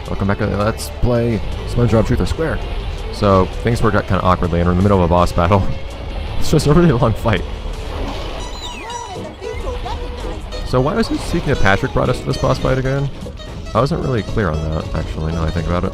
Welcome back to Let's Play Spongebob Truth or Square. So, things worked out kind of awkwardly, and we're in the middle of a boss battle. It's just a really long fight. So why was it speaking of Patrick brought us to this boss fight again? I wasn't really clear on that, actually, now that I think about it.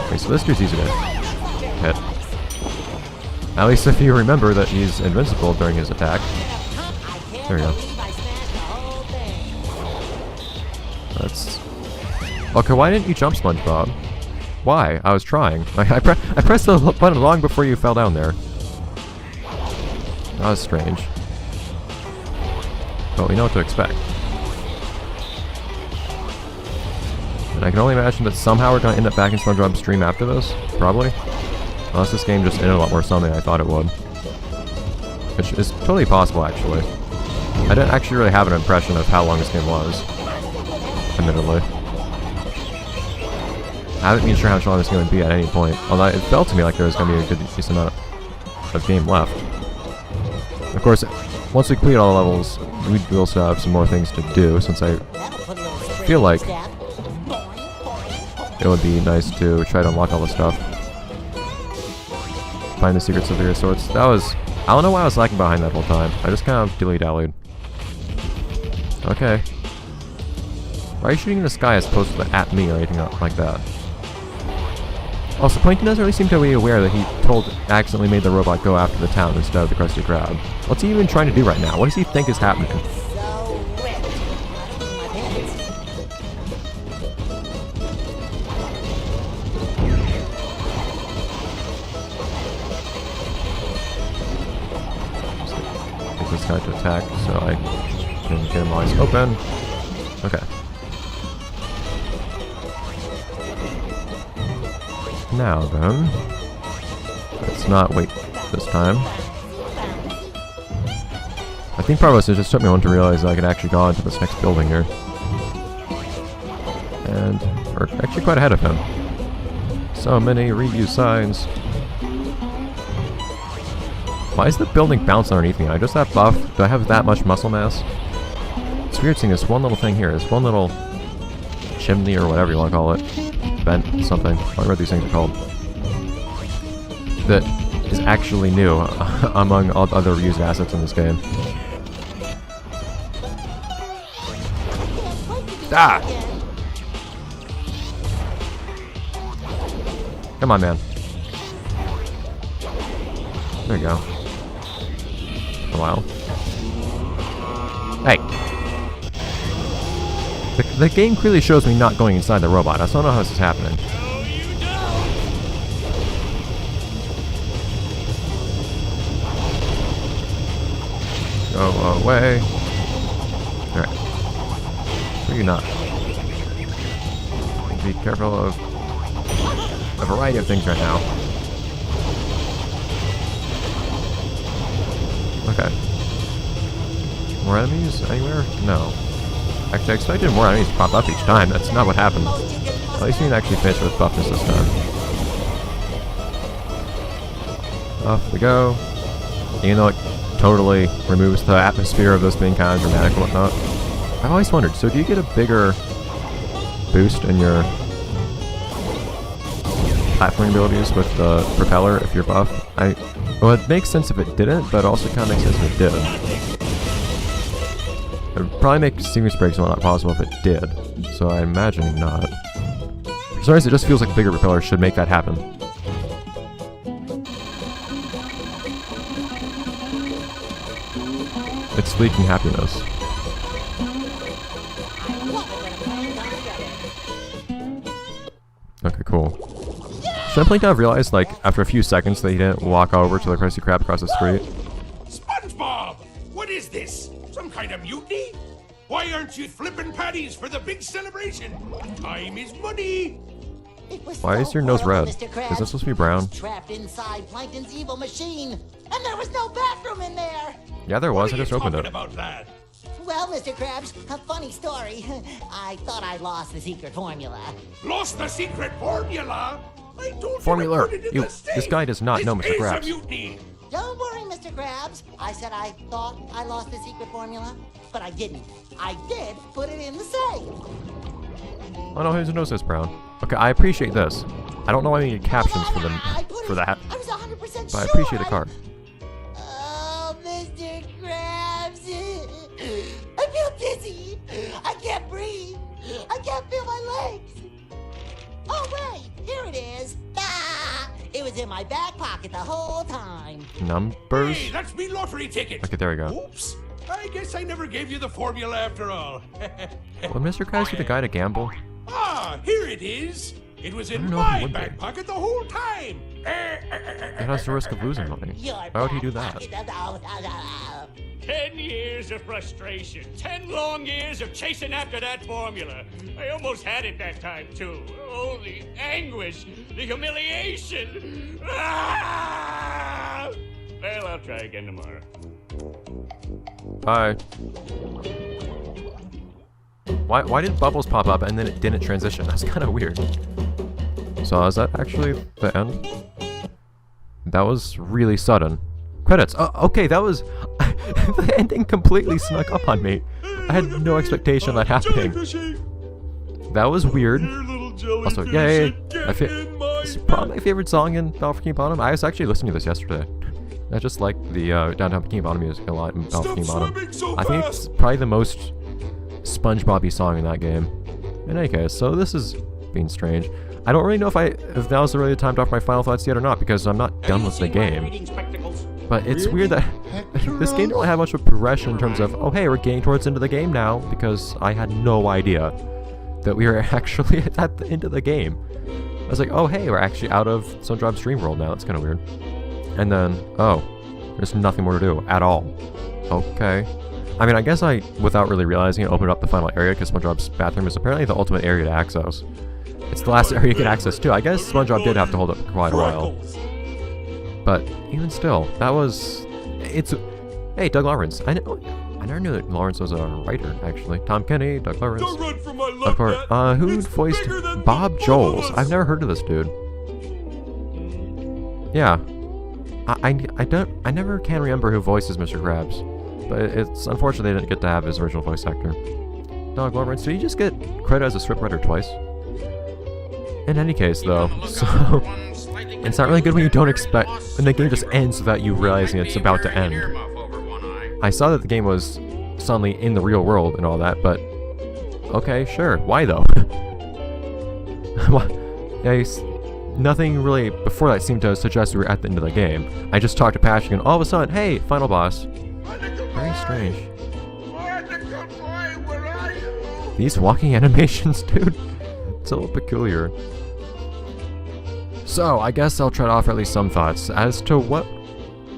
Okay, so this dude's easy to hit. At least if you remember that he's invincible during his attack. There we go. That's... Okay, why didn't you jump, Spongebob? Why? I was trying. I pressed the button long before you fell down there. That was strange. But we know what to expect. And I can only imagine that somehow we're going to end up back in SpongeBob's stream after this. Probably. Unless this game just ended a lot more slowly than I thought it would. Which is totally possible, actually. I didn't actually really have an impression of how long this game was. Admittedly. I haven't been sure how long this game would be at any point. Although it felt to me like there was going to be a good decent amount of game left. Of course, once we complete all the levels, we will still have some more things to do, since I feel like it would be nice to try to unlock all the stuff. Find the secrets of various sorts. That was... I don't know why I was lacking behind that whole time. I just kind of dilly-dallied. Okay. Why are you shooting in the sky as opposed to at me or anything like that? Also, Plankton doesn't really seem to be aware that he accidentally made the robot go after the town instead of the Krusty Krab. What's he even trying to do right now? What does he think is happening? Get this guy to attack so I can get him while he's open. Okay. Now then, let's not wait this time. I think probably it just took me a moment to realize that I could actually go into this next building here. And we're actually quite ahead of him. So many reuse signs. Why is the building bouncing underneath me? Am I just that buff? Do I have that much muscle mass? It's weird seeing this one little thing here. This one little chimney or whatever you want to call it. Vent, something, whatever these things are called, that is actually new among all other reused assets in this game. Ah! Come on, man. There you go. A while. Hey! The game clearly shows me not going inside the robot. I still don't know how this is happening. Go away. Alright. Or you not. Be careful of a variety of things right now. Okay. More enemies anywhere? No. Actually, I expected more enemies to pop up each time. That's not what happened. At least we can actually finish with buffness this time. Off we go. Even though it totally removes the atmosphere of this being kind of dramatic and whatnot. I've always wondered, so do you get a bigger boost in your platforming abilities with the propeller if you're buff? Well, it makes sense if it didn't, but it also kind of makes sense if it did. It would probably make sequence breaks not possible if it did, so I imagine not. For some reason, it just feels like a bigger propeller should make that happen. It's leaking happiness. Okay, cool. Should Plankton have realized, like, after a few seconds that he didn't walk over to the Krusty Krab across the street? SpongeBob! What is this? Some kind of mutiny? Why aren't you flipping patties for the big celebration? Time is money! Why is your nose red? Is this supposed to be brown? Trapped inside Plankton's evil machine, and there was no bathroom in there. Yeah, there was. I just opened it. About that? Well, Mr. Krabs, a funny story. I thought I lost the secret formula. Lost the secret formula? I told Formula. You to put it in the This guy does not know Mr. This is a Krabs. mutiny. don't worry, Mr. Krabs. I said I thought I lost the secret formula, but I didn't. I did put it in the safe. Oh no, whose nose is brown? Okay, I appreciate this. I don't know why we need captions for them for that, I was 100% sure. but I appreciate the car. Oh, Mr. Krabs. I feel dizzy. I can't breathe. I can't feel my legs. Oh, wait. Here it is. Ah! It was in my back pocket the whole time. Numbers? Hey, that's me lottery ticket. Okay, there we go. Oops. I guess I never gave you the formula after all. Will Mr. Krabs be the guy to gamble? Ah, here it is. It was in know if he my would be. back pocket the whole time. It has the risk of losing money. Why would he do that? 10 years of frustration. 10 long years of chasing after that formula. I almost had it that time, too. Oh, the anguish. The humiliation. Ah! Well, I'll try again tomorrow. Bye. Why did bubbles pop up and then it didn't transition? That's kind of weird. So is that actually the end? That was really sudden. Credits. Okay, that was... the ending completely snuck up on me. I had no expectation of that happening. That was weird. Also, yay! It's probably my favorite song in Battle for Bikini Bottom. I was actually listening to this yesterday. I just like the Downtown Bikini Bottom music a lot in Battle for Bikini Bottom. I think it's probably the most Spongebob-y song in that game. In any case, so this is being strange. I don't really know if now's the really time to offer my final thoughts yet or not, because I'm not done with the game. But it's weird that this game didn't really have much of a progression in terms of, oh hey, we're getting towards the end of the game now, because I had no idea that we were actually at the end of the game. I was like, oh hey, we're actually out of Spongebob Dream World now. That's kind of weird. And then, oh, there's nothing more to do at all. Okay. I mean, I guess I, without really realizing it, opened up the final area because SpongeBob's bathroom is apparently the ultimate area to access. It's the last area you get access to. I guess SpongeBob did have to hold up for quite a while. But even still, that was... Hey, Doug Lawrence. I never knew that Lawrence was a writer, actually. Tom Kenny, Doug Lawrence. Of course. Who voiced Bob Joles? I've never heard of this dude. Yeah. I never can remember who voices Mr. Krabs. But it's unfortunate they didn't get to have his original voice actor. Doug Lawrence, did he just get credit as a scriptwriter twice? In any case, though, so... It's not really good when you don't expect... when the game just ends without you realizing it's about to end. I saw that the game was suddenly in the real world and all that, but... Okay, sure. Why, though? Nothing really before that seemed to suggest we were at the end of the game. I just talked to Patrick and all of a sudden, hey, final boss. Very strange. These walking animations, dude. It's a little peculiar. So, I guess I'll try to offer at least some thoughts. As to what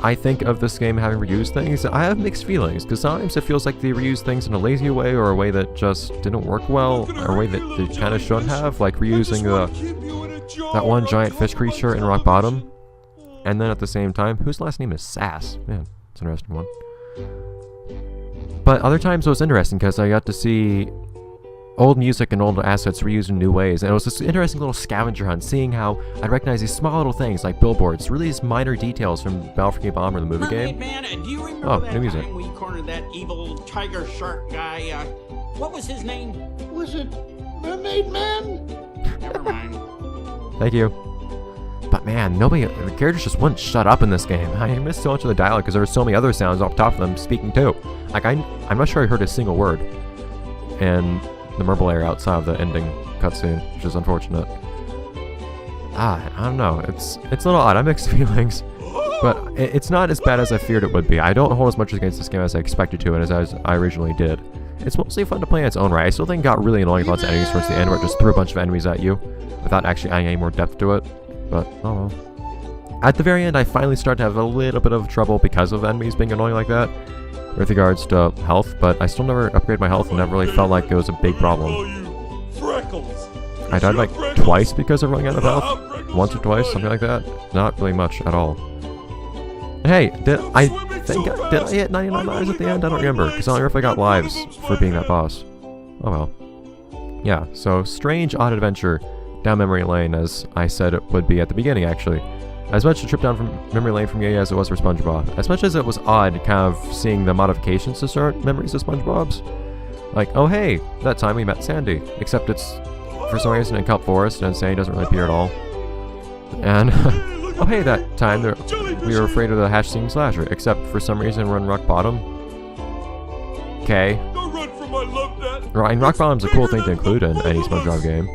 I think of this game having reused things, I have mixed feelings, because sometimes it feels like they reused things in a lazy way, or a way that just didn't work well, or a way that they kind of shouldn't have, like reusing that one giant fish creature in Rock Bottom. And then at the same time, whose last name is Sass? Man, it's an interesting one. But other times it was interesting, because I got to see old music and old assets reused in new ways, and it was this interesting little scavenger hunt, seeing how I'd recognize these small little things like billboards, really these minor details from Battle for Bikini Bottom or the movie game. Man, do you remember that new music. time we cornered that evil tiger shark guy? What was his name? Was it Mermaid Man? Never mind. Thank you. But man, the characters just wouldn't shut up in this game. I missed so much of the dialogue because there were so many other sounds off top of them speaking too. Like, I'm not sure I heard a single word. And the Merble area outside of the ending cutscene, which is unfortunate. I don't know. It's a little odd. I have mixed feelings. But it's not as bad as I feared it would be. I don't hold as much against this game as I expected to and as I originally did. It's mostly fun to play in its own right. I still think it got really annoying with lots of enemies towards the end where it just threw a bunch of enemies at you without actually adding any more depth to it. But, oh well. At the very end, I finally started to have a little bit of trouble because of enemies being annoying like that with regards to health, but I still never upgraded my health and never really felt like it was a big problem. I died like twice because of running out of health. Once or twice, something like that. Not really much at all. And hey, did I hit 99 lives at the end? I don't remember, because I don't remember if I got lives for being that boss. Oh well. Yeah, so strange, odd adventure down memory lane, as I said it would be at the beginning, actually. As much a trip down from memory lane for me as it was for SpongeBob. As much as it was odd kind of seeing the modifications to certain memories of SpongeBob's. Like, oh hey, that time we met Sandy. Except it's, for some reason, in Kelp Forest, and Sandy doesn't really appear at all. And, oh hey, that time we were afraid of the hatch-seeing slasher. Except for some reason we're in Rock Bottom. Okay. And Rock Bottom's a cool thing to include in any SpongeBob game.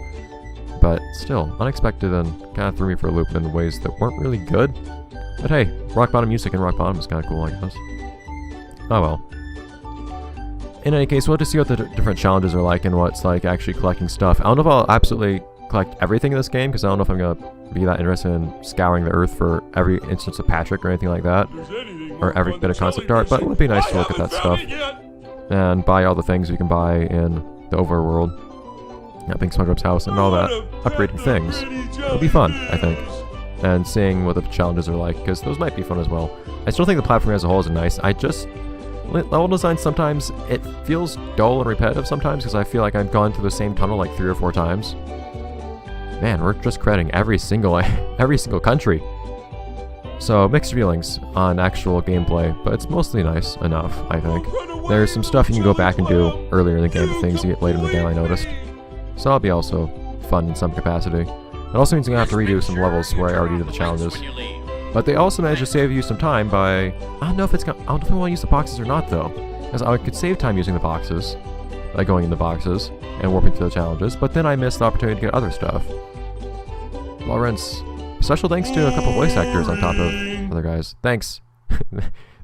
But still, unexpected and kind of threw me for a loop in ways that weren't really good. But hey, Rock Bottom music in Rock Bottom is kind of cool, I guess. Oh well. In any case, we'll have to see what the different challenges are like and what's like actually collecting stuff. I don't know if I'll absolutely collect everything in this game, because I don't know if I'm going to be that interested in scouring the earth for every instance of Patrick or anything like that. Or every bit of concept art, but it would be nice to look at that stuff. And buy all the things you can buy in the overworld. Being SpongeBob's house and all that, upgrading things. It'll be fun, I think. And seeing what the challenges are like, because those might be fun as well. I still think the platform as a whole is nice. Level design sometimes, it feels dull and repetitive sometimes, because I feel like I've gone through the same tunnel like 3 or 4 times. Man, we're just crediting every single country. So, mixed feelings on actual gameplay, but it's mostly nice enough, I think. There's some stuff you can go back and do earlier in the game, things you get later in the game I noticed. So that'll be also fun in some capacity. It also means I'm going to have to redo some levels where I already did the challenges. But they also managed to save you some time by... I don't know if I want to use the boxes or not, though. Because I could save time using the boxes, like going in the boxes and warping through the challenges, but then I missed the opportunity to get other stuff. Lawrence, special thanks to a couple voice actors on top of other guys. Thanks.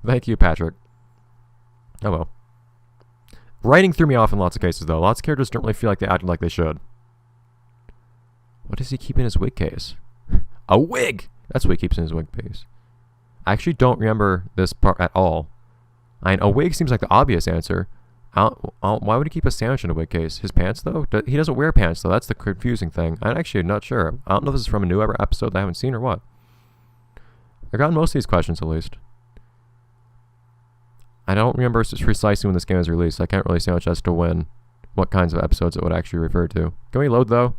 Thank you, Patrick. Oh well. Writing threw me off in lots of cases, though. Lots of characters don't really feel like they acted like they should. What does he keep in his wig case? A wig! That's what he keeps in his wig case. I actually don't remember this part at all. A wig seems like the obvious answer. Why would he keep a sandwich in a wig case? His pants, though? He doesn't wear pants, though. That's the confusing thing. I'm actually not sure. I don't know if this is from a new episode that I haven't seen or what. I've gotten most of these questions, at least. I don't remember precisely when this game was released. I can't really say much as to what kinds of episodes it would actually refer to. Can we load, though?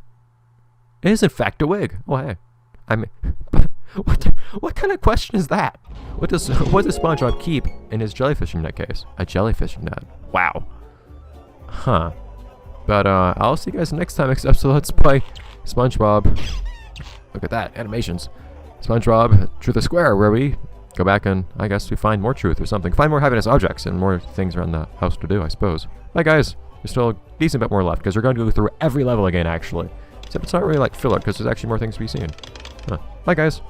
It is, in fact, a wig. Oh, hey. I mean, what kind of question is that? What does SpongeBob keep in his jellyfishing net case? A jellyfishing net. Wow. Huh. But, I'll see you guys next time, except so let's play SpongeBob. Look at that. Animations. SpongeBob Truth or Square, where we go back and, I guess, we find more truth or something. Find more happiness objects and more things around the house to do, I suppose. Bye, guys. There's still a decent bit more left, because we're going to go through every level again, actually. Except it's not really like filler, because there's actually more things to be seen. Bye, guys.